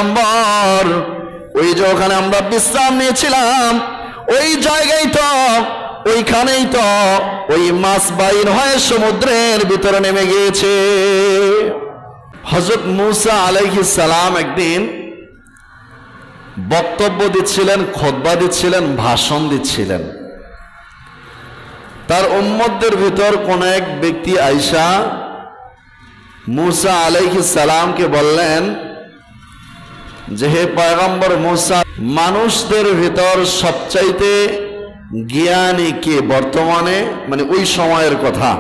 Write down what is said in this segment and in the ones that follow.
পয়গম্বর, ওই যে ওখানে আমরা বিশ্রাম নিয়েছিলাম, ওই জায়গায় তো, ওইখানেই তো ওই মাছ বাইর হয়ে সমুদ্রের ভিতরে নেমে গিয়েছে। হযরত মূসা আলাইহিস সালাম একদিন বক্তব্য দিচ্ছিলেন, খুতবা দিচ্ছিলেন, ভাষণ দিচ্ছিলেন। তার উম্মতদের ভিতর কোন এক ব্যক্তি আইসা মূসা আলাইহিস সালামকে বললেন যে, হে পয়গম্বর মূসা, মানুষদের ভিতর সবচাইতে জ্ঞানী কে বর্তমানে, মানে ওই সময়ের কথা,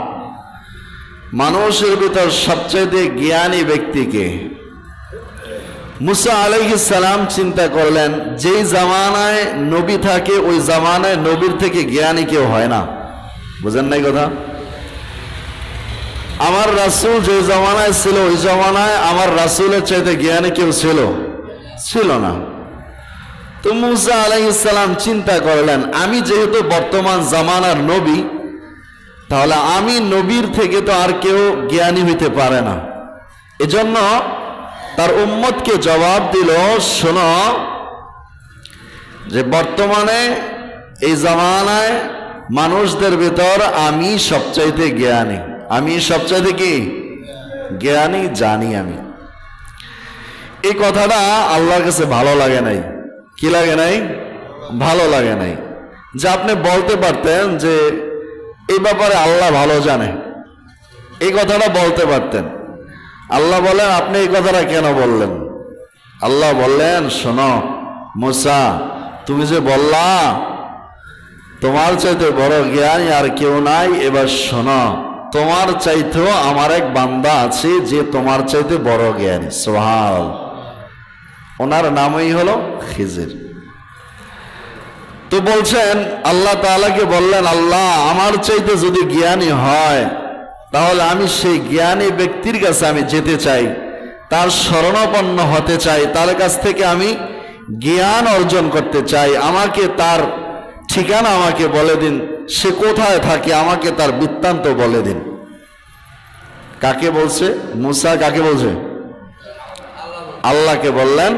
মানুষের ভিতর সবচাইতে জ্ঞানী ব্যক্তিকে? মূসা আলাইহিস সালাম চিন্তা করলেন, যেই জামানায় নবী থাকে ওই জামানায় নবীর থেকে জ্ঞানী কেউ হয় না। বুঝেন নাই কথা? আমার রাসূল যে জামানায় ছিল ওই জামানায় আমার রাসূলের চাইতে জ্ঞানী কেউ ছিল না। তো মূসা আলাইহিস সালাম চিন্তা করলেন, আমি যেহেতু বর্তমান জামানার নবী, তাহলে আমি নবীর থেকে তো আর কেউ জ্ঞানী হইতে পারে না। এজন্য তার উম্মতকে জবাব দিল, শোনো, যে বর্তমানে এই জামানায় মানুষদের ভিতর আমি সবচাইতে জ্ঞানী, আমি সবচাইতে কি জ্ঞানী, জানি আমি। এই কথাটা আল্লাহর কাছে ভালো লাগে নাই। কি লাগে নাই? ভালো লাগে নাই। যে আপনি বলতে পারতেন যে এই ব্যাপারে আল্লাহ ভালো জানে, এই কথাটা বলতে পারতেন। আল্লাহ বলেন, আপনি এই কথাটা কেন বললেন? আল্লাহ বললেন, শোনো মূসা, তুমি যে বললা তোমার চাইতে বড় জ্ঞানী আর কেউ নাই, এবার শোনো, তোমার চাইতেও আমার এক বান্দা আছে যে তোমার চাইতে বড় জ্ঞানী। সুবহান। ওনার নামই হলো খিজির। তো বলছেন, আল্লাহ তাআলাকে বললেন, আল্লাহ আমার চাইতে যদি জ্ঞানী হয় তাহলে আমি সেই জ্ঞানী ব্যক্তির কাছে আমি যেতে চাই, তার শরণাপন্ন হতে চাই, তার কাছ থেকে আমি জ্ঞান অর্জন করতে চাই। আমাকে তার ঠিকানা আমাকে বলে দিন, সে কোথায় থাকে আমাকে তার বৃত্তান্ত বলে দিন। কাকে বলছে? মূসা কাকে বলছে? আল্লাহকে বললেন,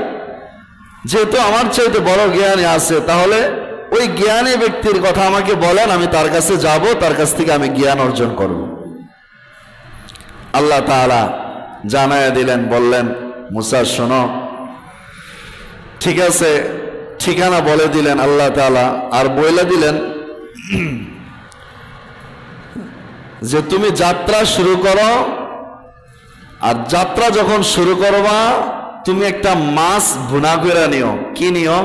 যেহেতু আমার চাইতে বড় জ্ঞানী আছে, তাহলে ওই জ্ঞানী ব্যক্তির কথা আমাকে বলেন, আমি তার কাছে যাব, তার কাছ থেকে আমি জ্ঞান অর্জন করব। আল্লাহ তাআলা জানায়া দিলেন, বললেন, মূসা শোনো, ঠিক আছে, ঠিকানা বলে দিলেন আল্লাহ তাআলা। আর বলে দিলেন যে তুমি যাত্রা শুরু করো, আর যাত্রা যখন শুরু করবা তুমি একটা মাছ ভুনা করে নিও। কি নিও?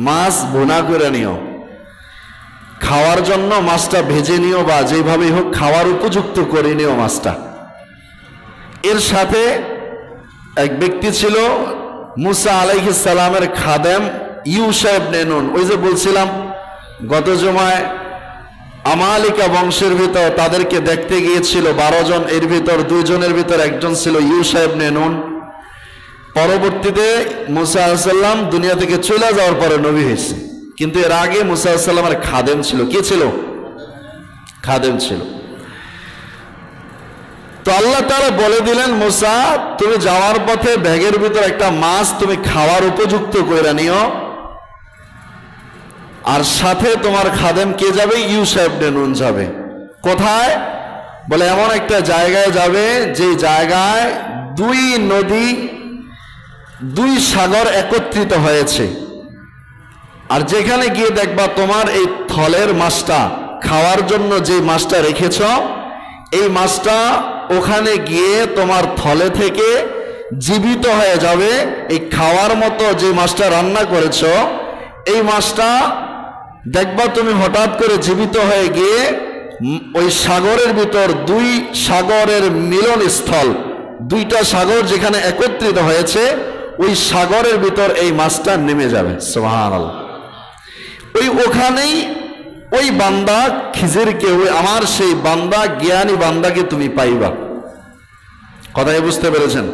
মাছ ভুনা করে নিও। খাওয়ার জন্য মাছটা ভেজে নিও, বা যেভাবে হোক খাওয়ার উপযুক্ত করে নিও মাছটা। এর সাথে এক ব্যক্তি ছিল মূসা আলাইহিস সালামের খাদেম ইউশা ইবনে নুন। ওই যে বলছিলাম গত জুমায়, আমালিকা বংশের ভিতর তাদেরকে দেখতে গিয়েছিল 12 জন, এর ভিতর 2 জনের ভিতর একজন ছিল ইউশা ইবনে নুন। পরবর্তীতে মূসা আলাইহিস সালাম দুনিয়া থেকে চলে যাওয়ার পরে নবী হয়েছে, কিন্তু এর আগে মূসা আলাইহিস সালামের খাদেম ছিল। কি ছিল? খাদেম ছিল। তো আল্লাহ তাআলা বলে দিলেন, মূসা তুমি যাওয়ার পথে ব্যাগের ভিতর একটা মাছ তুমি খাওয়ার উপযুক্ত করে নিও, আর সাথে তোমার খাদেম কে যাবে? ইউশা ইবনে নুন যাবে। কোথায়? বলে এমন একটা জায়গায় যাবে যে জায়গায় 2 নদী 2 সাগর একত্রিত হয়েছে, আর যেখানে গিয়ে দেখবা তোমার এই থলের মাছটা খাওয়ার জন্য যে মাছটা রেখেছ, এই মাছটা ওখানে গিয়ে তোমার থলে থেকে জীবিত হয়ে যাবে। এই খাওয়ার মতো যে মাছটা রান্না করেছো, এই মাছটা দেখবা তুমি হঠাৎ করে জীবিত হয়ে গিয়ে ওই সাগরের ভিতর 2 সাগরের মিলন স্থল, 2টা সাগর যেখানে একত্রিত হয়েছে, ওই সাগরের ভিতর এই মাছটা নেমে যাবে। সুবহানাল্লাহ। ওখানেই ওই বান্দা খিজিরকে, ওই আমার সেই বান্দা জ্ঞানী বান্দাকে তুমি পাইবা। কথাই বুঝতে পেরেছেন?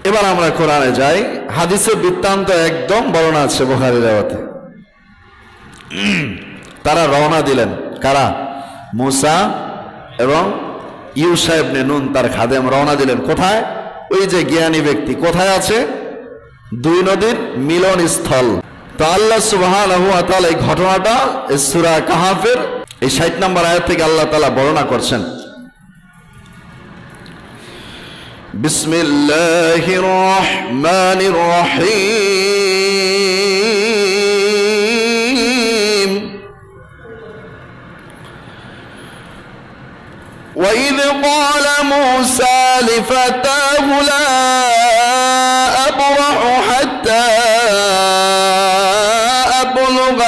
এবার আমরা কোরআনে যাই। হাদিসের বৃত্তান্ত একদম বর্ণনা আছে বুখারীর রাওয়াতে। তারা রওনা দিলেন, কারা? মূসা এবং ইউশা ইবনে নুন তার খাদেম রওনা দিলেন কোথায়? ওই যে জ্ঞানী ব্যক্তি কোথায় আছে? দুই নদীর মিলন স্থল। তো আল্লাহ সুবহানাহু ওয়া তাআলা এই ঘটনাটা সূরা কাহাফের এই 60 নম্বর আয়াত থেকে আল্লাহ তাআলা বর্ণনা করছেন। বিসমিল্লাহির রহমানির রহিম। وإذ قال موسى لفتاه لا أبرح حتى أبلغ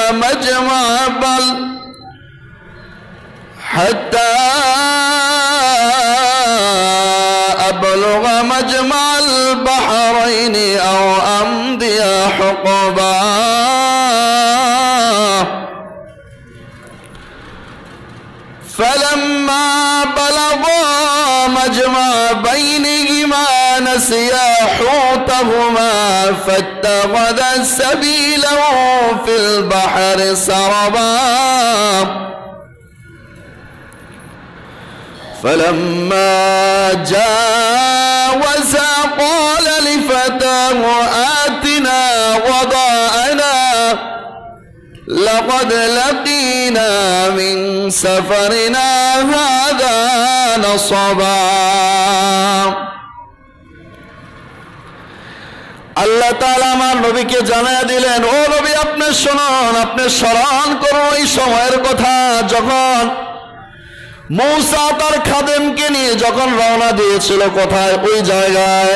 مجمع البحرين أو أمضي حقبا فلما بلغا مجمع بينهما نسيا حوتهما فاتخذ سبيله في البحر سربا فلما جاوزا قال لفتاه آتنا غداءنا لقد لقينا من سفرنا هذا نصبا। আল্লাহ তাআলা আমার নবীকে জানায়া দিলেন, ও নবী আপনি শুনুন, আপনি স্মরণ করুন ওই সময়ের কথা যখন মূসা তার খাদেমকে নিয়ে যখন রওনা দিয়েছিল। কোথায়? ওই জায়গায়।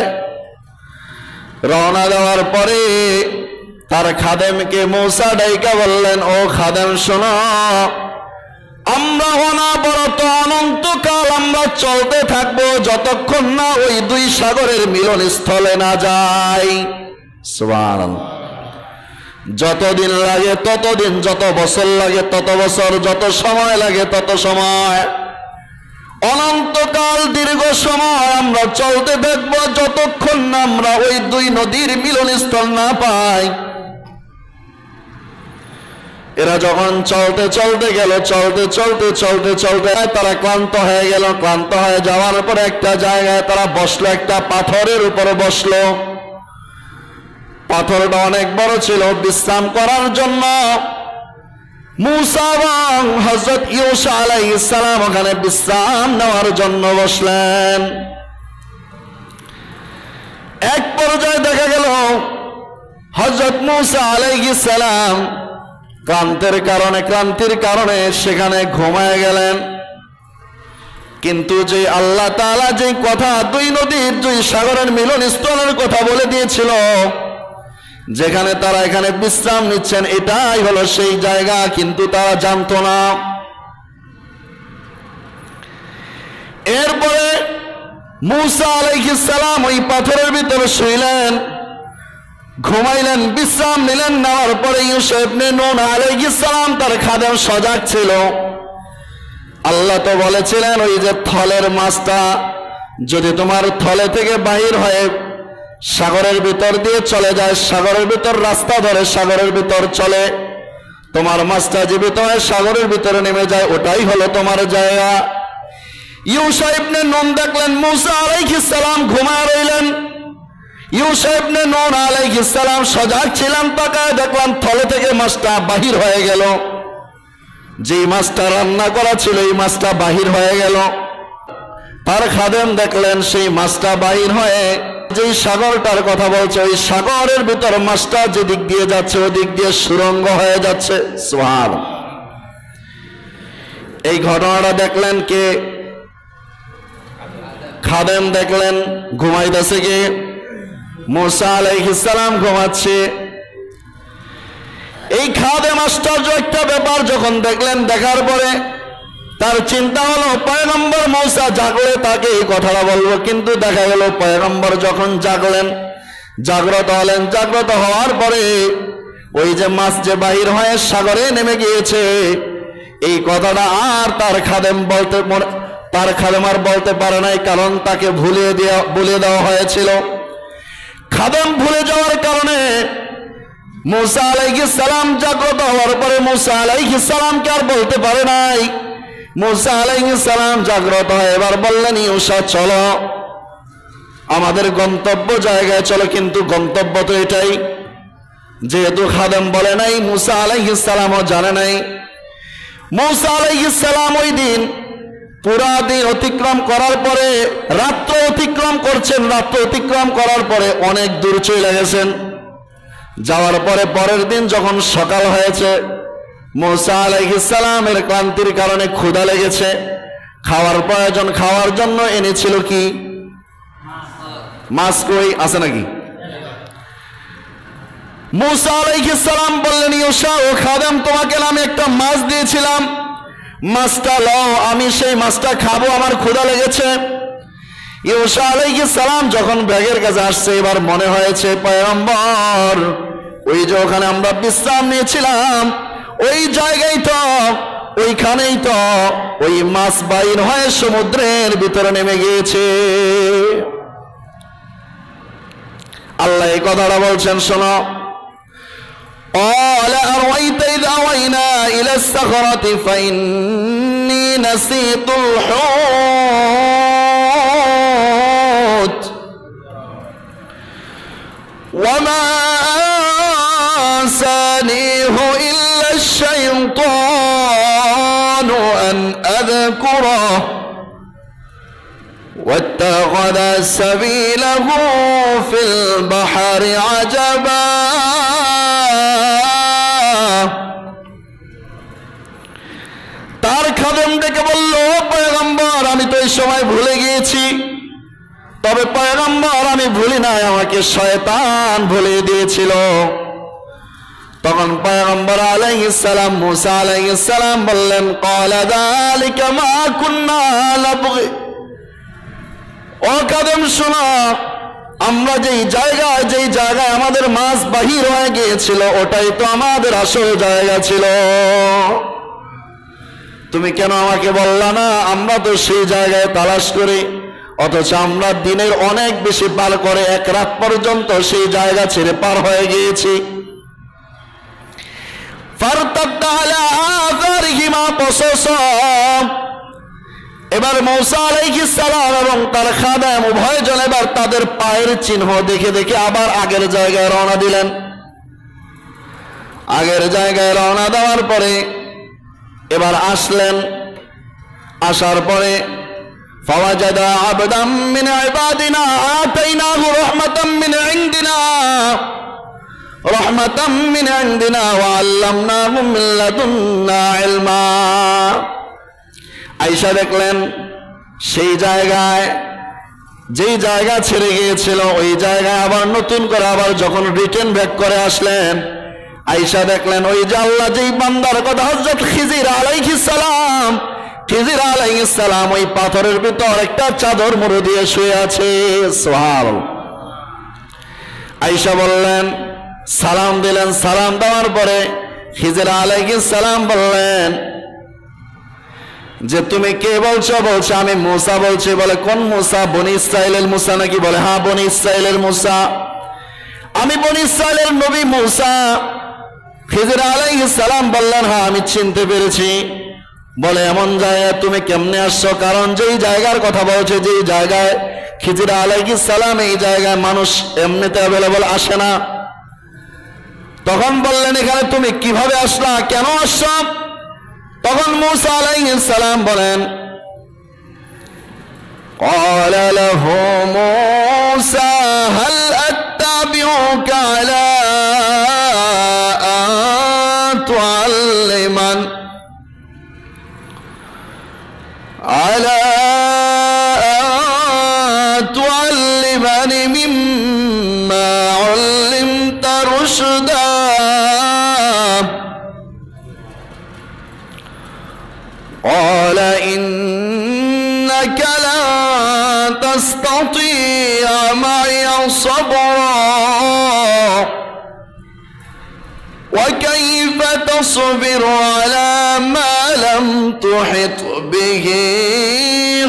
রওনা দেওয়ার পরে তার খাদেমকে মূসা ডাইকা বললেন, ও খাদেম শোনো, আমরা অনবরত অনন্তকাল আমরা চলতে থাকবো যতক্ষণ না ওই দুই সাগরের মিলন স্থলে না যাই। সুবহানাল্লাহ। যতদিন লাগে ততদিন, যত বছর লাগে তত বছর, যত সময় লাগে তত সময়, অনন্তকাল দীর্ঘ সময় আমরা চলতে থাকবো যতক্ষণ না আমরা ওই দুই নদীর মিলনস্থল না পাই। এরা যখন চলতে চলতে গেল, চলতে তারা ক্লান্ত হয়ে গেল। ক্লান্ত হয়ে যাওয়ার পরে একটা জায়গায় তারা বসলো, একটা পাথরের উপরে বসলো। পাথরটা অনেক বড় ছিল, বিশ্রাম করার জন্য মূসা এবং হযরত ইউসা আলাইহিস সালাম ওখানে বিশ্রাম নেওয়ার জন্য বসলেন। এক পর্যায়ে দেখা গেল হযরত মূসা আলাইহিস সালাম ক্লান্তির কারণে সেখানে ঘুমায় গেলেন। কিন্তু যে আল্লাহ তাআলা যে কথা দুই নদীর দুই সাগরের মিলন স্থলের কথা বলে দিয়েছিল, যেখানে তারা এখানে বিশ্রাম নিচ্ছেন, এটাই হলো সেই জায়গা, কিন্তু তারা জানতো না। এরপরে মূসা আলাইহিস সালাম ওই পাথরের ভিতরে শুইলেন, ঘুমাইলেন, বিশ্রাম নিলেন। নেওয়ার পরে ইউসা ইবনে নুন আলাইহিস সালাম তার খাদেম সজাগ ছিল। আল্লাহ তো বলেছিলেন ওই যে থলের মাছটা যদি তোমার থলে থেকে বাহির হয়ে সাগরের ভিতর দিয়ে চলে যায়, সাগরের ভিতর রাস্তা ধরে সাগরের ভিতর চলে, তোমার মাছটা জীবিত হয়ে সাগরের ভিতরে নেমে যায়, ওটাই হলো তোমার জায়গা। ইউসা ইবনে নুন দেখলেন মূসা আলাইহিস সালাম ঘুমায় রইলেন। ইউসা ইবনে নুন আলাইহিস সালাম সজাগ ছিলেন, তাকায় দেখলাম থলে থেকে মাছটা বাহির হয়ে গেল। যেই মাছটা রান্না করা ছিল এই মাছটা বাহির হয়ে গেল। তার খাদেম দেখলেন সেই মাছটা বাহির হয়ে যেই সাগরটার কথা বলছে ওই সাগরের ভিতর মাছটা যেদিক দিয়ে যাচ্ছে ওদিক দিয়ে সুরঙ্গ হয়ে যাচ্ছে। সুবহানাল্লাহ। এই ঘটনাটা দেখলেন কে? খাদেম দেখলেন। ঘুমাইতেছে কে? মূসা আলাইহিস সালাম ঘুমাচ্ছে। এই খাদেম আশ্চর্য একটা ব্যাপার যখন দেখলেন, দেখার পরে তার চিন্তা হলো পয়গম্বর মূসা জাগলে তাকে এই কথাটা বলবো, কিন্তু দেখা গেল পয়গম্বর যখন জাগলেন, জাগ্রত হলেন, জাগ্রত হওয়ার পরে ওই যে মাছ যে বাহির হয়ে সাগরে নেমে গিয়েছে এই কথাটা আর তার খাদেম আর বলতে পারে নাই, কারণ তাকে ভুলে দেওয়া হয়েছিল। খাদেম ভুলে যাওয়ার কারণে মূসা আলাইহিস সালাম জাগ্রত হওয়ার পরে মূসা আলাইহিস সালামকে আর বলতে পারে নাই। মূসা আলাইহিস সালাম জাগ্রত হয়ে এবার বললেন, ইউসা চলো। আমাদের গন্তব্য জায়গায় চলো, কিন্তু গন্তব্য তো এটাই। যেহেতু খাদেম বলে নাই, মুসা আলাইহিস সালামও জানে নাই। মুসা আলাইহিস সালাম ওই দিন পুরা দিন অতিক্রম করার পরে রাত্র অতিক্রম করছেন। রাত্র অতিক্রম করার পরে অনেক দূর চলে গেছেন। যাওয়ার পরে পরের দিন যখন সকাল হয়েছে, মুসা আলাইহিস সালামের ক্লান্তির কারণে ক্ষুধা লেগেছে, খাওয়ার প্রয়োজন, খাওয়ার জন্য এনেছিল কি? মাছ। কই আছে নাকি? মুসা আলাইহিস সালাম বললেন, ইউশা ও খাদেম, তোমাকে আমি একটা মাছ দিয়েছিলাম, মাছটা লও, আমি সেই মাছটা খাবো, আমার ক্ষুধা লেগেছে। ইউশা আলাইহিস সালাম যখন ব্যাগের কাছে আসছে, এবার মনে হয়েছে পয়গম্বর ওই যে ওখানে আমরা বিশ্রাম নিয়েছিলাম ওই জায়গায় তো, ওইখানেই তো ওই মাছ বাইর হয়ে সমুদ্রের ভিতরে নেমে গিয়েছে। আল্লাহ এই কথাটা বলছেন, শোনো। قال أرأيت إذ أوينا إلى الصخرة فإني نسيت الحوت وما أنسانيه إلا الشيطان أن أذكره واتخذ سبيله في البحر عجبا। তার খাদেম ডেকে বলল, পয়গম্বর আমি তো এই সময় ভুলে গিয়েছি। তবে পয়গম্বর আমি ভুলি নাই, আমাকে শয়তান ভুলিয়ে দিয়েছিল। তখন পয়গম্বর আলাইহিস সালাম মুসা আলাইহিস সালাম বললেন, ক্বালা যালিকা মা কুন্না নাবগি। ও খাদেম শোনো, আমরা যেই জায়গায় আমাদের মাছ বাহির হয়ে গিয়েছিল ওটাই তো আমাদের আসল জায়গা ছিল। তুমি কেন আমাকে বললা না? আমরা তো সেই জায়গায় তালাশ করি, অথচ আমরা দিনের অনেক বেশি পার করে এক রাত পর্যন্ত সেই জায়গা ছেড়ে পার হয়ে গিয়েছি। ফারতাদ্দা আলা আযারিহিমা কসাসা। এবার মুসা আলাইহিস সালাম এবং তার খাদেম উভয়জন এবার তাদের পায়ের চিহ্ন দেখে দেখে আবার আগের জায়গায় রওনা দিলেন। আগের জায়গায় রওনা দেওয়ার পরে এবার আসলেন। আসার পরে ফাওয়াজাদা আবদাম মিন ইবাদিনা আতাইনাহু রাহমাতাম মিন ইনদিনা ওয়া আল্লামনাহু মিন লাদুন্না ইলমা। আয়েশা দেখলেন সেই জায়গায়, যেই জায়গা ছেড়ে গিয়েছিল ওই জায়গায় আবার নতুন করে আবার যখন রিটার্ন ব্যাক করে আসলেন, আয়েশা দেখলেন ওই যে আল্লাহ যেই বান্দার কথা হযরত খিজির আলাইহিস সালাম ওই পাথরের ভিতর একটা চাদর মুড়ে দিয়ে শুয়ে আছে। সুবহানাল্লাহ। আয়েশা বললেন, সালাম দিলেন। সালাম দেওয়ার পরে খিজির আলাইহিস সালাম বললেন যে তুমি কে বলছো? বলছে আমি মুসা বলছি। বলে কোন মুসা? বনি ইসরাইলের মুসা নাকি? বলে হ্যাঁ বনি ইসরাইলের মুসা, আমি বনি ইসরাইলের নবী মুসা। খিজির আলাইহিস সালাম বললেন, হ্যাঁ আমি চিনতে পেরেছি। বলে এমন জায়গায় তুমি কেমনে আসছো? কারণ যেই জায়গার কথা বলছে, যেই জায়গায় খিজির আলাইহিস সালাম, এই জায়গায় মানুষ এমনিতে অ্যাভেলেবল আসে না। তখন বললেন এখানে তুমি কিভাবে আসলা, কেন আসছো? তখন মুসা আলাইহিস সালাম বলেন, قال له موسى هل أتبعك على أن تعلمني مما علمت رشدا قال إنك لن تستطيع معي صبرا وكيف تصبر على ما لم تحط به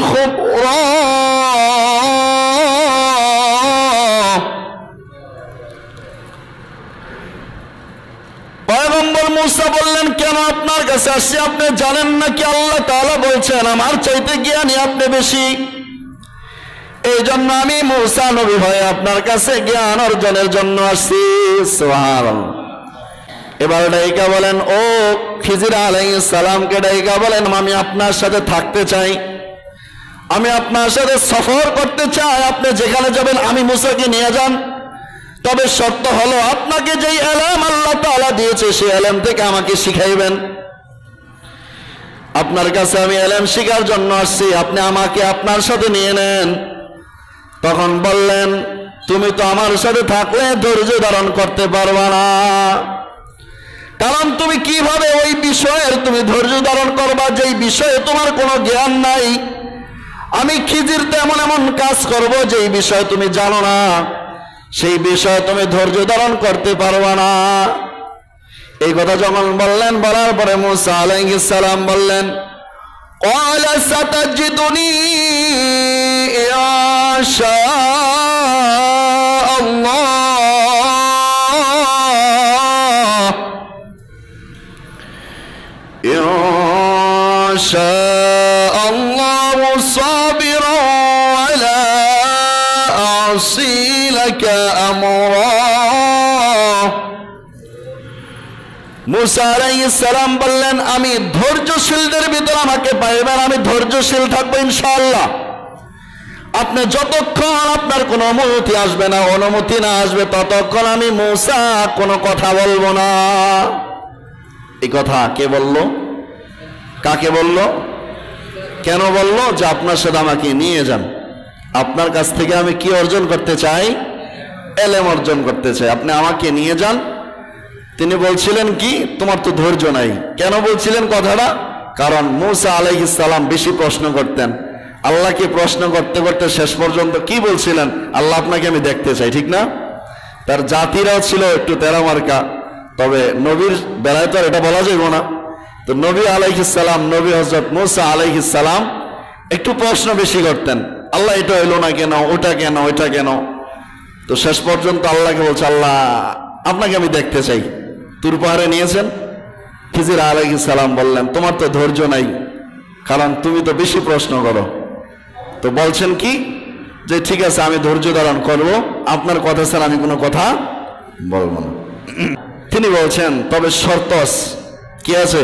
خبرا পয়গম্বর মুসা বললেন, কেন আপনার কাছে আসছি? আপনি জানেন না কি আল্লাহ তাআলা বলছেন আমার চাইতে জ্ঞানী আপনি বেশি। এই জন্য আমি মুসা নবী হয়ে আপনার কাছে জ্ঞান অর্জনের জন্য আসছি। সুবহানাল্লাহ। এবার ডাইকা বলেন, ও খিজির আলাইহিস সালামকে ডাইকা বলেন, আমি আপনার সাথে থাকতে চাই, আমি আপনার সাথে সফর করতে চাই, আপনি যেখানে যাবেন আমি মুসাকে নিয়ে যান। তবে শর্ত হলো আপনাকে যেই ইলম আল্লাহ তাআলা দিয়েছে সেই ইলম থেকে আমাকে শিখাইবেন। আপনার কাছে আমি ইলম শেখার জন্য আসছি, আপনি আমাকে আপনার সাথে নিয়ে নেন। তখন বললেন, তুমি তো আমার সাথে থাকলে ধৈর্য ধারণ করতে পারবে না, কারণ তুমি কিভাবে ওই বিষয়ের তুমি ধৈর্য ধারণ করবা যেই বিষয়ে তোমার কোনো জ্ঞান নাই। আমি খিজির এমন এমন কাজ করব যেই বিষয়ে তুমি জানো না, সেই বিষয়ে তুমি ধৈর্য ধারণ করতে পারবা না। এই কথা যখন বললেন, বলার পরে মুসা আলাইহিস সালাম বললেন, قال ستجدني إن شاء الله إن شاء الله صابرا ولا أعصي لك أمرا। মুসা আলাইহিস সালাম বললেন, আমি ধৈর্যশীলদের ভিতর আমাকে পাইবেন, আমি ধৈর্যশীল থাকবো ইনশাআল্লাহ। আপনি যতক্ষণ আপনার কোনো অনুমতি আসবে না, অনুমতি না আসবে, ততক্ষণ আমি মুসা কোনো কথা বলবো না। এই কথা কে বলল? কাকে বলল? কেন বলল? যে আপনার সাথে আমাকে নিয়ে যান, আপনার কাছ থেকে আমি কি অর্জন করতে চাই? ইলম অর্জন করতে চাই, আপনি আমাকে নিয়ে যান। তিনি বলছিলেন কি, তোমার তো ধৈর্য নাই। কেন বলছিলেন কথাটা? কারণ মুসা আলাইহিস সালাম বেশি প্রশ্ন করতেন, আল্লাহকে প্রশ্ন করতে করতে শেষ পর্যন্ত কি বলছিলেন? আল্লাহ আপনাকে আমি দেখতে চাই, ঠিক না? তার জাতিরাও ছিল একটু তেরা মার্কা, তবে নবীর বেলায় তো আর এটা বলা যাইব না। তো নবী আলাইহিস সালাম, নবী হযরত মুসা আলাইহিস সালাম একটু প্রশ্ন বেশি করতেন, আল্লাহ এটা হইলো না কেন, ওটা কেন, ওইটা কেন। তো শেষ পর্যন্ত আল্লাহকে বলছে, আল্লাহ আপনাকে আমি দেখতে চাই। তুর পাহাড়ে নিয়েছেন। খিজির আলাইহিস সালাম বললেন, তোমার তো ধৈর্য নাই, কারণ তুমি তো বেশি প্রশ্ন করো। তো বলছেন কি, যে ঠিক আছে আমি ধৈর্য ধারণ করবো, আপনার কথা ছাড়া আমি কোনো কথা বলবো না। তিনি বলছেন, তবে শর্ত আছে। কি আছে?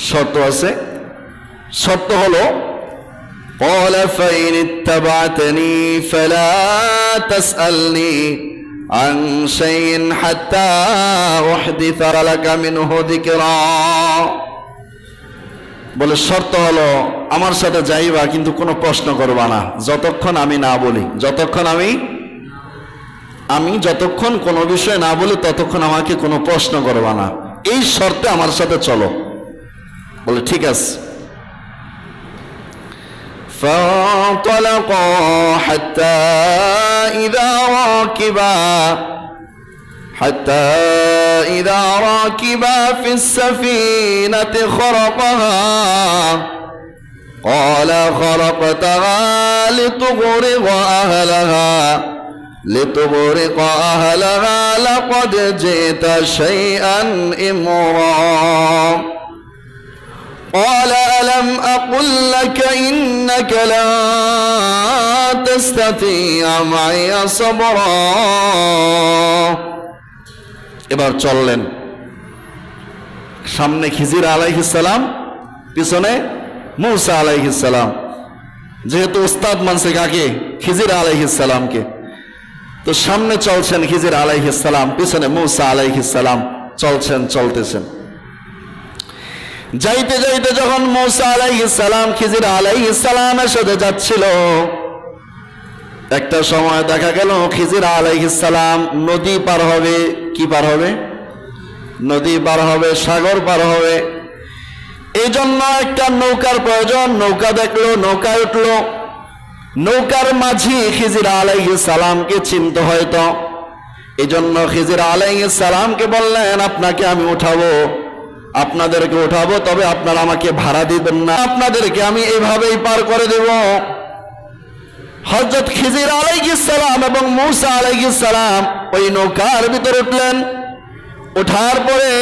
শর্ত আছে। শর্ত হলো, قال فإن اتبعتني فلا تسألني عن شيء حتى أحدث لك منه ذكرا। বলে শর্ত হলো, আমার সাথে যাইবা কিন্তু কোনো প্রশ্ন করবা না যতক্ষণ আমি না বলি। যতক্ষণ আমি যতক্ষণ কোনো বিষয় না বলি ততক্ষণ আমাকে কোনো প্রশ্ন করবা না, এই শর্তে আমার সাথে চলো। বলে ঠিক আছে। فانطلقا حتى إذا راكبا في السفينة خرقها قال خرقتها لتغرق أهلها لقد جئت شيئا إمرا قال ألم أقل لك إنك لا تستطيع معي صبرا। এবার চললেন, সামনে খিজির আলাইহিস সালাম, পিছনে মুসা আলাইহিস সালাম। যেহেতু উস্তাদ মানছে কাকে? খিজির আলাইহিস সালামকে। তো সামনে চলছেন খিজির আলাইহিস সালাম, পিছনে মুসা আলাইহিস সালাম চলতেছেন। যাইতে যাইতে যখন মুসা আলাইহিস সালাম খিজির আলাইহিস সালামের সাথে যাচ্ছিল, একটা সময় দেখা গেল খিজির আলাইহিস সালাম নদী পার হবে। কি পার হবে? নদী পার হবে, সাগর পার হবে। এই জন্য একটা নৌকার প্রয়োজন। নৌকা দেখলো, নৌকায় উঠলো। নৌকার মাঝি খিজির আলাইহিস সালামকে চিনতে হয়তো, এই জন্য খিজির আলাইহিস সালামকে বললেন, আপনাকে আমি উঠাবো, আপনাদেরকে উঠাবো, তবে আপনারা আমাকে ভাড়া দিবেন না, আপনাদেরকে আমি এইভাবেই পার করে দেব। হযরত খিজির আলাইহিস সালাম এবং মুসা আলাইহিস সালাম ওই নৌকার ভিতরে উঠলেন। ওঠার পরে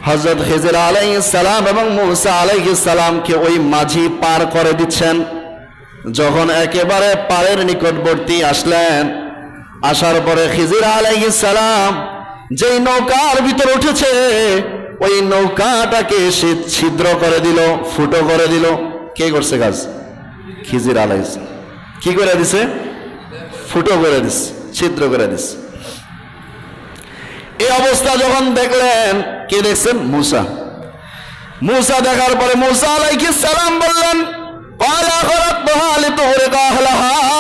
হযরত খিজির আলাইহিস সালাম এবং মুসা আলাইহিস সালামকে ওই মাঝি পার করে দিচ্ছেন। যখন একেবারে পাড়ের নিকটবর্তী আসলেন, আসার পরে খিজির আলাইহিস সালাম যেই নৌকার ভিতর উঠেছে ওই নৌকাটাকে সে ছিদ্র করে দিল, ফুটো করে দিল। কে করছে কাজ? খিজির আলাইহিস। কি করে দিছে? ফুটো করে দিছে, ছিদ্র করে দিছে। এই অবস্থা যখন দেখলেন, কে দেখছেন? মুসা। মুসা দেখার পরে মুসা আলাইহিস সালাম বললেন,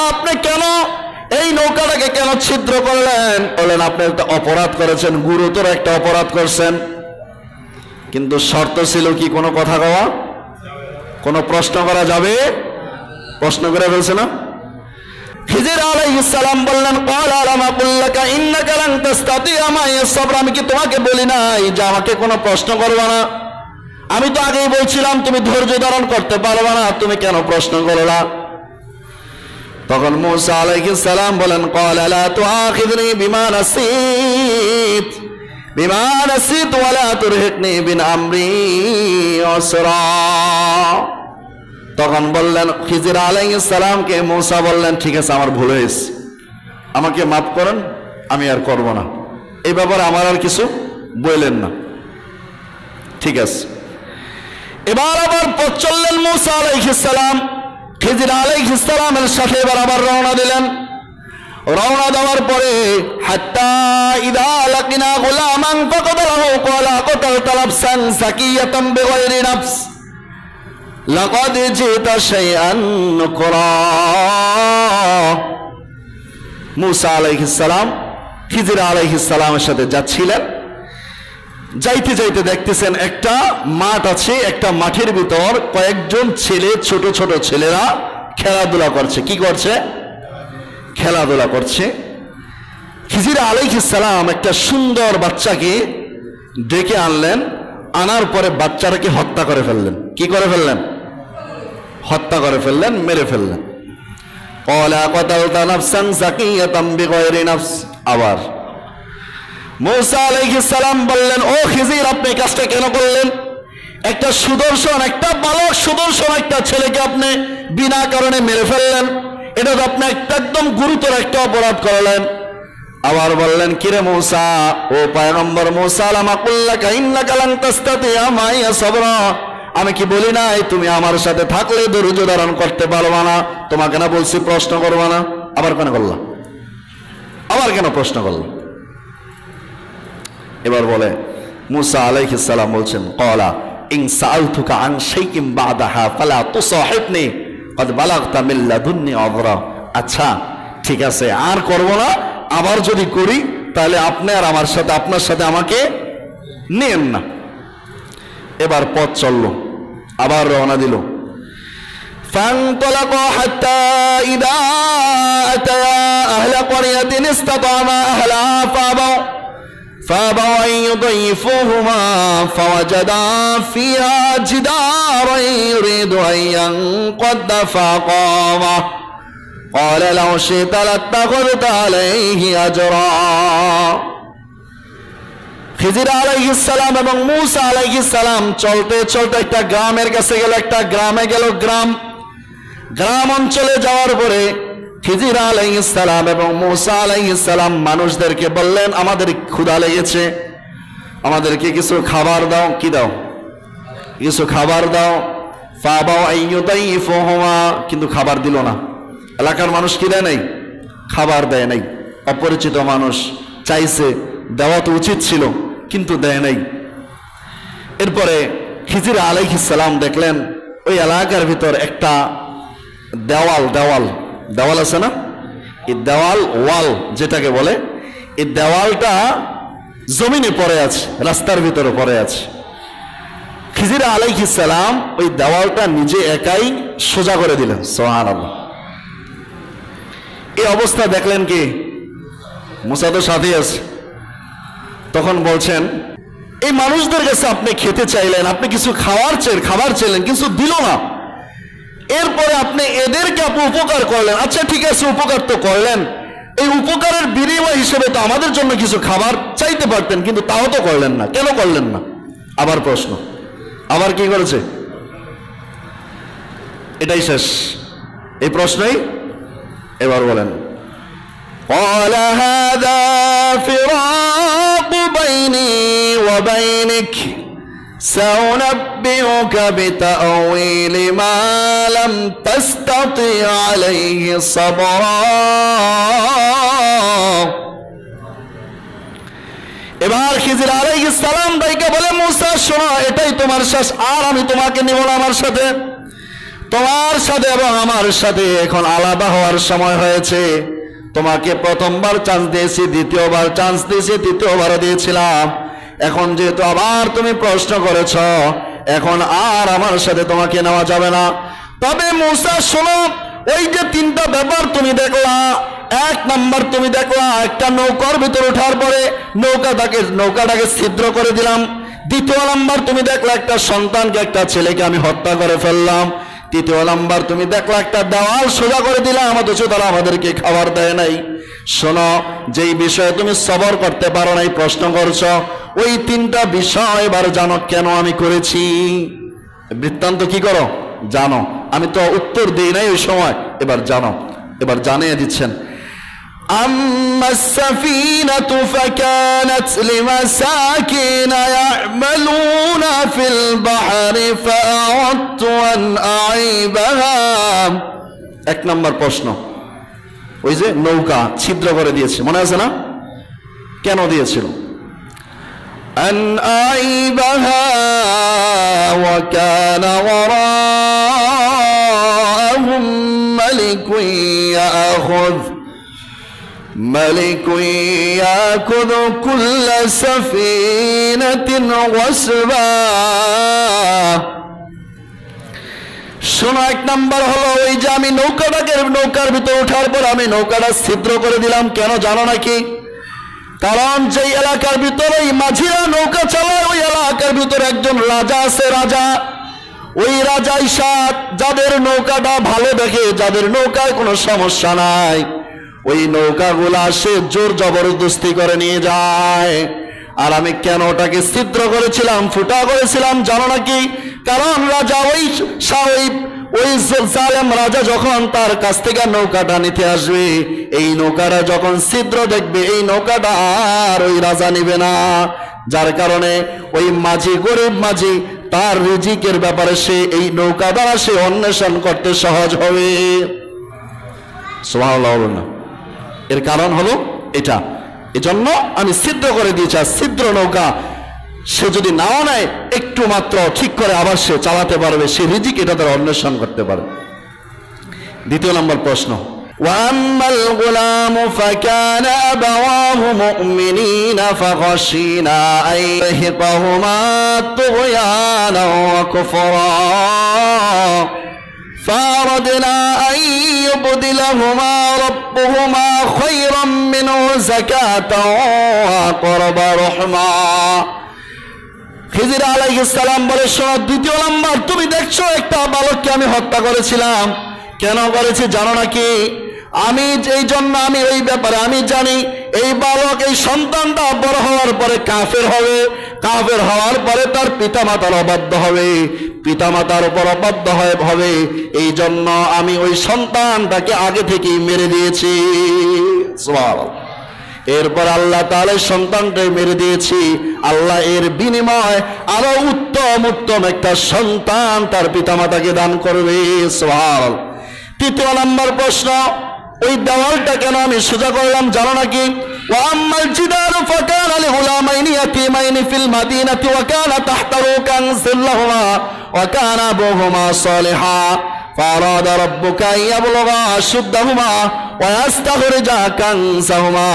আপনি কেন এই নৌকাটাকে কেন ছিদ্র করলেন? বললেন, আপনি একটা অপরাধ করেছেন, গুরুতর একটা অপরাধ করছেন, কিন্তু শর্ত ছিল কি? কোনো কথা কওয়া, কোনো প্রশ্ন করা যাবে? প্রশ্ন করে ফেলছে না? খিজির আলাইহিস সালাম বললেন, ক্বালা আলাম আকুল লাকা ইন্নাকা লান তাসতাতিআ মা'আ সাবর। আমি কি তোমাকে বলি নাই যে আমাকে কোনো প্রশ্ন করবে না? আমি তো আগেই বলছিলাম তুমি ধৈর্য ধারণ করতে পারবে না, তুমি কেন প্রশ্ন করলা? তখন মুসা আলাইহিস সালাম বলেন, ক্বালা লা তুআখিযনি বিমা নাসিত ওয়া লা তুরহিকনি বিন আমরি উসরা। তখন বললেন খিজির আলাইহিস সালামকে মুসা বললেন, ঠিক আছে আমার ভুল হয়েছে, আমাকে মাফ করেন, আমি আর করব না, এই ব্যাপারে আমার আর কিছু বললেন না। ঠিক আছে। এবার আবার পথ চললেন মুসা আলাইহিস সালাম। খিজির আলাইহিস সালামের সাথে এবার আবার রওনা দিলেন। রওনা দেওয়ার পরে হাত্তা ইদা লাকিনা গুলামান ফাকাদাহু ক্বালা কাতালতা নাফসান যাকিয়াতান বিগাইরি নাফস লাকাদ জিতা শাইআন নুকরা। মুসা আলাইহিস সালাম খিজির আলাইহিস সালামের সাথে যাচ্ছিলেন। যাইতে যাইতে দেখতেছেন একটা মাঠ আছে, একটা মাঠের ভিতর কয়েকজন ছেলে, ছোট ছোট ছেলেরা খেলাধুলা করছে। কি করছে? খেলাধুলা করছে। খিজির আলাইহিস সালাম একটা সুন্দর বাচ্চাকে ডেকে আনলেন। আনার পরে বাচ্চাটাকে হত্যা করে ফেললেন। কি করে ফেললেন? হত্যা করে ফেললেন, মেরে ফেললেন। ক্বালা কাতালতা নাফসান যাকিয়াতান বিগাইরি নাফস। আবার মুসা আলাইহিস সালাম বললেন, ও খিজির, আপনি কাজটা কেন করলেন? একটা সুদর্শন, একটা বালক সুদর্শন একটা ছেলেকে আপনি বিনা কারণে মেরে ফেললেন, এটা তো আপনি একদম গুরুতর একটা অপরাধ করলেন। আবার বললেন, কিরে মুসা, ও পয়গম্বর মুসা, আলাম আকুল লাকা ইন্নাকা লান তাসতাতিআ মা'আ সাবরা। আমি কি বলি নাই তুমি আমার সাথে থাকলে ধৈর্য ধারণ করতে পারবা না? তোমাকে না বলছি প্রশ্ন করবা না? আবার কেন করলা? আবার কেন প্রশ্ন করলা? এবার বলে মুসা আলাইহিস সালাম বলছেন, ক্বালা ইন সাআলতুকা আন শাইইন বা'দাহা ফালা তুসাহিবনি ক্বাদ বালাগতা মিন লাদুন্নি আযরা। আচ্ছা ঠিক আছে, আর করব না, আবার যদি করি তাহলে আপনি আর আমার সাথে, আপনার সাথে আমাকে নেন না। এবার পথ চলল, আবার রওনা দিল। فانطلقا حتى إذا أتيا أهل قرية استطعما أهلها فابوا أن يضيفوهما فوجدا فيها جدارا يريد أن ينقض فقامه قال لو شئت لاتخذت عليه أجرا। খিজির আলাইহিস সালাম এবং মুসা আলাইহিস সালাম চলতে চলতে একটা গ্রামের কাছে গেল। একটা গ্রামে গেল। গ্রাম অঞ্চলে যাওয়ার পরে খিজির আলাইহিস সালাম এবং মুসা আলাইহিস সালাম মানুষদেরকে বললেন, আমাদের ক্ষুধা লেগেছে, আমাদেরকে কিছু খাবার দাও। কি দাও? কিছু খাবার দাও। ফাবাউ আইয়ুদাইফুহুমা, কিন্তু খাবার দিল না। এলাকার মানুষ কি দেয় নাই? খাবার দেয় নাই। অপরিচিত মানুষ চাইছে, দেওয়া তো উচিত ছিল, কিন্তু দেয় নাই। এরপরে খিজির আলাইহিস সালাম দেখলেন ওই এলাকার ভিতর একটা দেওয়াল আছে না, এই দেওয়াল, ওয়াল যেটাকে বলে, এই দেওয়ালটা জমিনে পড়ে আছে, রাস্তার ভিতরে পড়ে আছে। খিজির আলাইহিস সালাম ওই দেওয়ালটা নিজে একাই সোজা করে দিলেন। সুবহানাল্লাহ। এই অবস্থা দেখলেন কি? মুসা তো সাথে আছে। তখন বলছেন, এই মানুষদের কাছে আপনি খেতে চাইলেন, আপনি কিছু খাবার চাইলেন, কিছু দিল না। এরপরে আপনি এদেরকে আপনি উপকার করলেন। আচ্ছা ঠিক আছে, উপকার তো করলেন, এই উপকারের বিনিময় হিসেবে তো আমাদের জন্য কিছু খাবার চাইতে পারতেন, কিন্তু তাও তো করলেন না। কেন করলেন না? আবার প্রশ্ন। আবার কি করেছে? এটাই শেষ। এই প্রশ্নই এবার বলেন। قال هذا فراق بيني وبينك سأنبئك بتأويل ما لم تستطع عليه صبرا। এবার খিজির আলাইহিস সালাম ভাইকে বলে, মুসা শোনো, এটাই তোমার শেষ, আর আমি তোমাকে নিব না আমার সাথে। তোমার সাথে এবং আমার সাথে এখন আলাদা হওয়ার সময় হয়েছে। তোমাকে প্রথমবার চান্স দিয়েছি, দ্বিতীয়বার চান্স দিয়েছি, তৃতীয়বার দিয়েছিলাম। এখন যেহেতু আবার তুমি প্রশ্ন করেছ, এখন আর আমার সাথে তোমাকে নেওয়া যাবে না। তবে মুসা শোনো, ওই যে তিনটা ব্যাপার তুমি দেখলা, এক নাম্বার তুমি দেখলা একটা নৌকার ভিতর ওঠার পরে নৌকাটাকে ছিদ্র করে দিলাম। দ্বিতীয় নাম্বার তুমি দেখলা একটা সন্তানকে, একটা ছেলেকে আমি হত্যা করে ফেললাম। তৃতীয় নাম্বার তুমি দেখলা একটা দেওয়াল সোজা করে দিলাম, অথচ তারা আমাদেরকে খাবার দেয় নাই। শোনো, যেই বিষয়ে তুমি সবর করতে পারো নাই, প্রশ্ন করছো, ওই তিনটা বিষয় এবার জানো কেন আমি করেছি। বৃত্তান্ত কি করো জানো, আমি তো উত্তর দিই নাই ওই সময়, এবার জানো, এবার জানিয়ে দিচ্ছেন। أما السفينة فكانت لمساكين يعملون في البحر فأردت أن أعيبها। এক নম্বর প্রশ্ন, ওই যে নৌকা ছিদ্র করে দিয়েছে, মনে আছে না? কেন দিয়েছিল? أن أعيبها وكان وراءهم ملك يأخذ كل سفينة غصبا। শোনো, এক নাম্বার হলো ওই যে আমি নৌকার ভিতর ওঠার পর আমি নৌকাটা ছিদ্র করে দিলাম। কেন জানো নাকি? কারণ যে এলাকার ভিতরে মাঝিরা নৌকা চালায়, ওই এলাকার ভিতরে একজন রাজা আছে। রাজা, ওই রাজা ইসাদ যাদের নৌকাটা ভালো দেখে, যাদের নৌকায় কোনো সমস্যা নাই, ওই নৌকাগুলা সে জোর জবরদস্তি করে নিয়ে যায়। আর আমি কেন ওটাকে ছিদ্র করেছিলাম, ফুটা করেছিলাম জানো নাকি? কারণ রাজা ওই জালেম রাজা যখন তার কাছ থেকে নৌকাটা নিতে আসবে, এই নৌকাটা যখন ছিদ্র দেখবে, এই নৌকাটা আর ওই রাজা নিবে না। যার কারণে ওই মাঝি, গরিব মাঝি, তার রিজিকের ব্যাপারে সে এই নৌকা দ্বারা সে অন্বেষণ করতে সহজ হবে। সুবহানাল্লাহ বলুন না। এর কারণ হলো এটা, এজন্য আমি ছিদ্র করে দিয়েছি। আর ছিদ্র নৌকা সে যদি নাও নেয়, একটু মাত্র ঠিক করে আবার সে চালাতে পারবে, সে রিজিক এটা দ্বারা অন্বেষণ করতে পারে। দ্বিতীয় নম্বর প্রশ্ন, وأما الغلام فكان أبواه مؤمنين فخشينا أن يرهقهما طغيانا وكفرا فأردنا أن يبدلهما ربهما خيرا منه زكاة وأقرب رحما। খিজির আলাইহিস সালাম বলে, শোনো, দ্বিতীয় নাম্বার তুমি দেখছো একটা বালককে আমি হত্যা করেছিলাম। কেন করেছি জানো নাকি? আমি এই জন্য, আমি ওই ব্যাপারে আমি জানি, এই বালক, এই সন্তানটা বড় হওয়ার পরে কাফের হবে। কাফের হওয়ার পরে তার পিতামাতার অবাধ্য হবে, পিতামাতার উপর অবাধ্য হবে। এই জন্য আমি ওই সন্তানটাকে আগে থেকেই মেরে দিয়েছি। সুবহানাল্লাহ। এরপর আল্লাহ তাআলা সন্তানটাই মেরে দিয়েছি। আল্লাহ এর বিনিময় আরো উত্তম একটা সন্তান তার পিতামাতাকে দান করবে। সুবহানাল্লাহ। তৃতীয় নম্বর প্রশ্ন, ওই দেওয়ালটা কেন আমি সোজা করলাম জানো নাকি? وأما الجدار فكان لغلامين يتيمين في المدينة وكان تحته كنز لهما وكان أبوهما صالحا فأراد ربك أن يبلغا أشدهما ويستخرجا كنزهما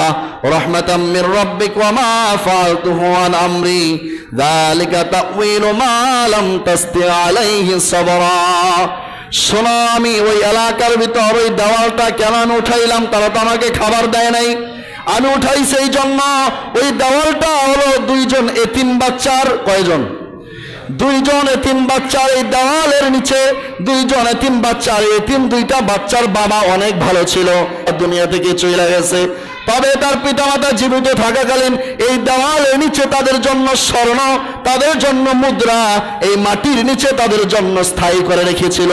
رحمة من ربك وما فعلته عن أمري ذلك تأويل ما لم تستطع عليه صبرا। শোনো, আমি ওই এলাকার ভিতর ওই দেওয়ালটা কেন উঠাইলাম? তারা তো আমাকে খাবার দেয় নাই। আমি উঠাইছি এই জন্য, ওই দেওয়ালটা হলো দুইজন এতিম বাচ্চার, কয়জন? দুইজন এতিম বাচ্চার। এই দেওয়ালের নিচে দুইজন এতিম বাচ্চার, এতিম দুইটা বাচ্চার বাবা অনেক ভালো ছিল, দুনিয়া থেকে চলে গেছে। তবে তার পিতামাতা জীবিত থাকাকালীন এই দেওয়ালের নিচে তাদের জন্য স্বর্ণ, তাদের জন্য মুদ্রা, এই মাটির নিচে তাদের জন্য স্থায়ী করে রেখেছিল,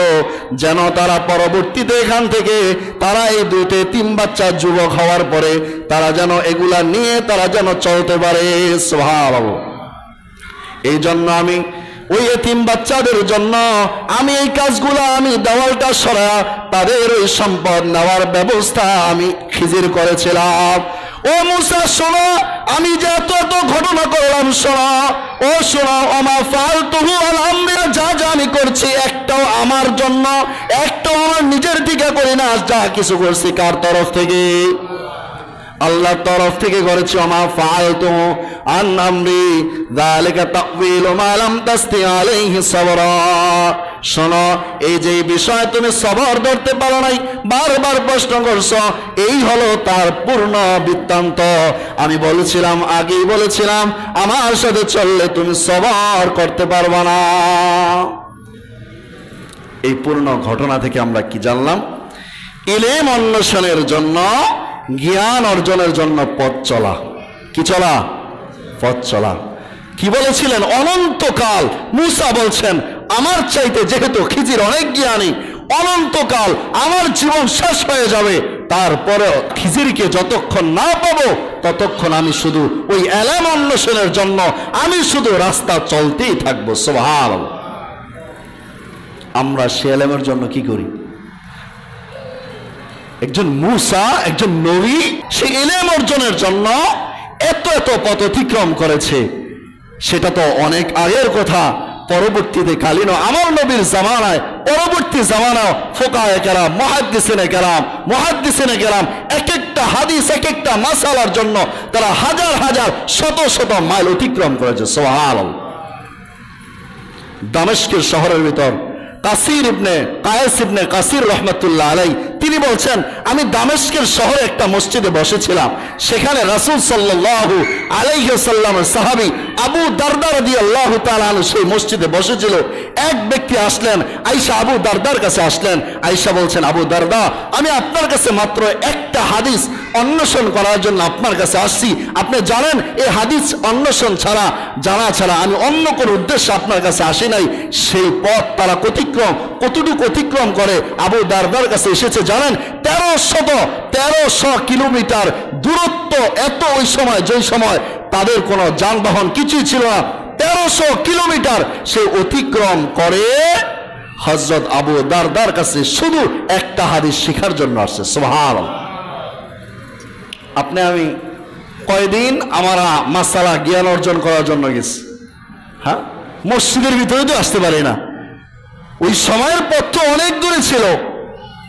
যেন তারা পরবর্তীতে এখান থেকে তারা এই 2-3 বাচ্চা যুবক হওয়ার পরে তারা যেন এগুলা নিয়ে তারা যেন চলতে পারে। সুবহানাল্লাহ। এই জন্য আমি ওই এতিম বাচ্চাদের জন্য আমি এই কাজগুলো, আমি দেওয়ালটা সরা তাদের ওই সম্পদ নেওয়ার ব্যবস্থা আমি খিজির করেছিলাম। ও মুসা শোনো, আমি যে এত এত ঘটনা করলাম শোনো, ও শোনো, আমা ফালতুহু আল আমরি, যা যা আমি করছি একটাও আমার জন্য, একটাও আমার নিজের দিকে করি না, যা কিছু করছি কার তরফ থেকে? আল্লাহর তরফ থেকে করেছি। আমা ফালতু আন আমরি যালিকা তাওয়িলু মা লাম তাসতি আলাইহি সাবরা। শোনো, এই যে বিষয় তুমি সবর ধরতে পারো নাই, বারবার প্রশ্ন করছো, এই হলো তার পূর্ণ বৃত্তান্ত। আমি বলেছিলাম, আগেই বলেছিলাম, আমার সাথে চললে তুমি সবর করতে পারবে না। এই পূর্ণ ঘটনা থেকে আমরা কি জানলাম? ইলম অন্বেষণের জন্য, জ্ঞান অর্জনের জন্য পথ চলা। কি চলা? পথ চলা। কি বলেছিলেন? অনন্তকাল। মুসা বলছেন, আমার চাইতে যেহেতু খিজির অনেক জ্ঞানী, অনন্তকাল আমার জীবন শেষ হয়ে যাবে, তারপরে খিজিরকে যতক্ষণ না পাবো ততক্ষণ আমি শুধু ওই ইলম অন্বেষণের জন্য আমি শুধু রাস্তা চলতেই থাকবো। সুবহানাল্লাহ। আমরা সে ইলমের জন্য কি করি? একজন মুসা, একজন নবী, সে ইলম অর্জনের জন্য এত এত পথ অতিক্রম করেছে, সেটা তো অনেক আগের কথা। পরবর্তীতে কালীন আমার নবীর জামানায়, পরবর্তী জামানায় ফুকায়ে কেরাম, মুহাদ্দিসিনে কেরাম এক একটা হাদিস, এক একটা মাসালার জন্য তারা হাজার হাজার শত শত মাইল অতিক্রম করেছে। সুবহানাল্লাহ। দামেস্কের শহরের ভিতর কাসির ইবনে কায়েস ইবনে কাসির রাহমাতুল্লাহ আলাইহি তিনি বলছেন, আমি দামেস্কের শহরে একটা মসজিদে বসেছিলাম, সেখানে রাসূল সাল্লাল্লাহু আলাইহি ওয়াসাল্লামের সাহাবী আবু দারদা রাদিয়াল্লাহু তাআলা আনহু সেই মসজিদে বসেছিল। এক ব্যক্তি আসলেন, আয়েশা আবু দারদার কাছে আসলেন। আয়েশা বলছেন, আবু দারদা, আমি আপনার কাছে মাত্র একটা হাদিস অন্বেষণ করার জন্য আপনার কাছে আসছি। আপনি জানেন এই হাদিস অন্বেষণ ছাড়া, জানা ছাড়া আমি অন্য কোনো উদ্দেশ্যে আপনার কাছে আসি নাই। সেই পথ তারা কতটুকু অতিক্রম করে আবু দারদার কাছে এসেছে জানেন? 1300 কিলোমিটার দূরত্ব। এত ওই সময়, যেই সময় তাদের কোনো যানবাহন কিছুই ছিল না, 1300 কিলোমিটার সে অতিক্রম করে হযরত আবু দারদার কাছে শুধু একটা হাদিস শেখার জন্য আসছে। সুবহানাল্লাহ। আপনি আমি কয়দিন আমরা মাসালা জ্ঞান অর্জন করার জন্য গেছি? হ্যাঁ, মসজিদের ভিতরে তো আসতে পারি না। ওই সময়ের পথ তো অনেক দূরে ছিল,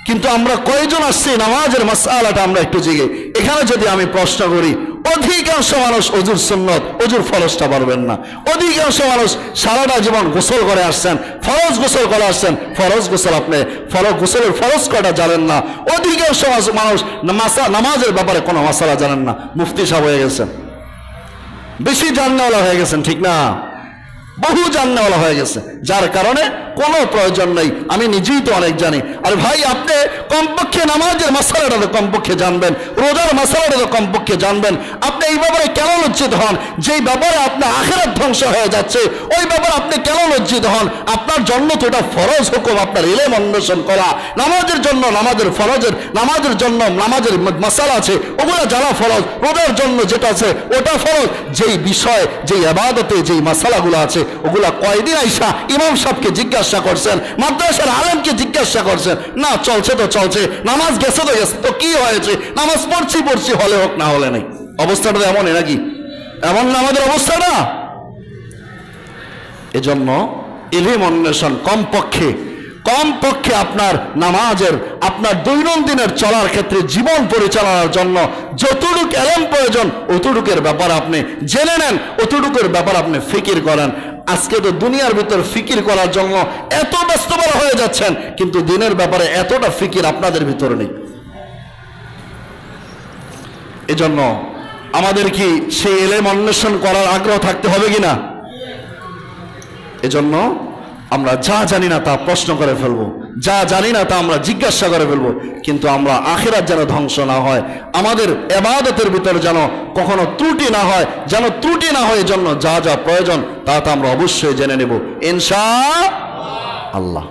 কিন্তু আমরা কয়জন আসছি নামাজের মাসআলাটা আমরা একটু জিগে। এখানে যদি আমি প্রশ্ন করি, অধিকাংশ মানুষ অজুর সুন্নত, অজুর ফরজটা পারবেন না। অধিকাংশ মানুষ সারাটা জীবন গোসল করে আসছেন, ফরজ গোসল করে আসছেন, ফরজ গোসল আপনি গোসলের ফরজ কয়টা জানেন না। অধিকাংশ মানুষ নামাজের ব্যাপারে কোনো মাসালা জানেন না। মুফতি সাহেব হয়ে গেছেন, বেশি জাননেওয়ালা হয়ে গেছেন, ঠিক না? বহু জাননেওয়ালা হয়ে গেছে, যার কারণে কোনো প্রয়োজন নেই। আমি নিজেই তো অনেক জানি। আর ভাই, আপনি কমপক্ষে নামাজের মাসালাটা তো কমপক্ষে জানবেন, রোজার মাসালাটা তো কমপক্ষে জানবেন। আপনি এই ব্যাপারে কেন লজ্জিত হন? যেই ব্যাপারে আপনার আখিরাত ধ্বংস হয়ে যাচ্ছে, ওই ব্যাপারে আপনি কেন লজ্জিত হন? আপনার জন্য তো এটা ফরজ হুকুম, আপনার ইলম অন্বেষণ করা। নামাজের জন্য নামাজের ফরজের, নামাজের জন্য নামাজের মাসালা আছে, ওগুলো জানা ফরজ। রোজার জন্য যেটা আছে ওটা ফরজ। যেই বিষয়, যেই ইবাদতে যেই মাসালাগুলো আছে, ওগুলা কয়দিন আইসা ইমাম সাহেবকে জিজ্ঞাসা করছেন, মাদ্রাসার আলেমকে জিজ্ঞাসা করছেন? না, চলছে তো চলছে, নামাজ গেছে তো গেছে, তো কি হয়েছে? নামাজ পড়ছি হলে হোক না হলে নেই। অবস্থাটা তো এমনই নাকি? এমন না আমাদের অবস্থাটা? এজন্য ইলম অন্বেষণ কমপক্ষে আপনার নামাজের, আপনার দৈনন্দিনের চলার ক্ষেত্রে, জীবন পরিচালনার জন্য যতটুকু ইলম প্রয়োজন অতটুকুর ব্যাপার আপনি জেনে নেন, অতটুকুর ব্যাপার আপনি ফিকির করেন। আজকে তো দুনিয়ার ভিতর ফিকির করার জন্য এত ব্যস্তবহুল হয়ে যাচ্ছেন, কিন্তু দিনের ব্যাপারে এতটা ফিকির আপনাদের ভিতরে নেই। এজন্য আমাদের কি সেই ইলম অন্বেষণ করার আগ্রহ থাকতে হবে কিনা? এজন্য আমরা যা জানি না তা প্রশ্ন করে ফেলবো, যা জানি না তা আমরা জিজ্ঞাসা করে ফেলবো, কিন্তু আমরা আখিরাত যেন ধ্বংস না হয়, আমাদের ইবাদতের ভিতরে যেন কখনো ত্রুটি না হয়, যেন ত্রুটি না হয়, জন্য যা যা প্রয়োজন তা তা আমরা অবশ্যই জেনে নেব ইনশাআল্লাহ।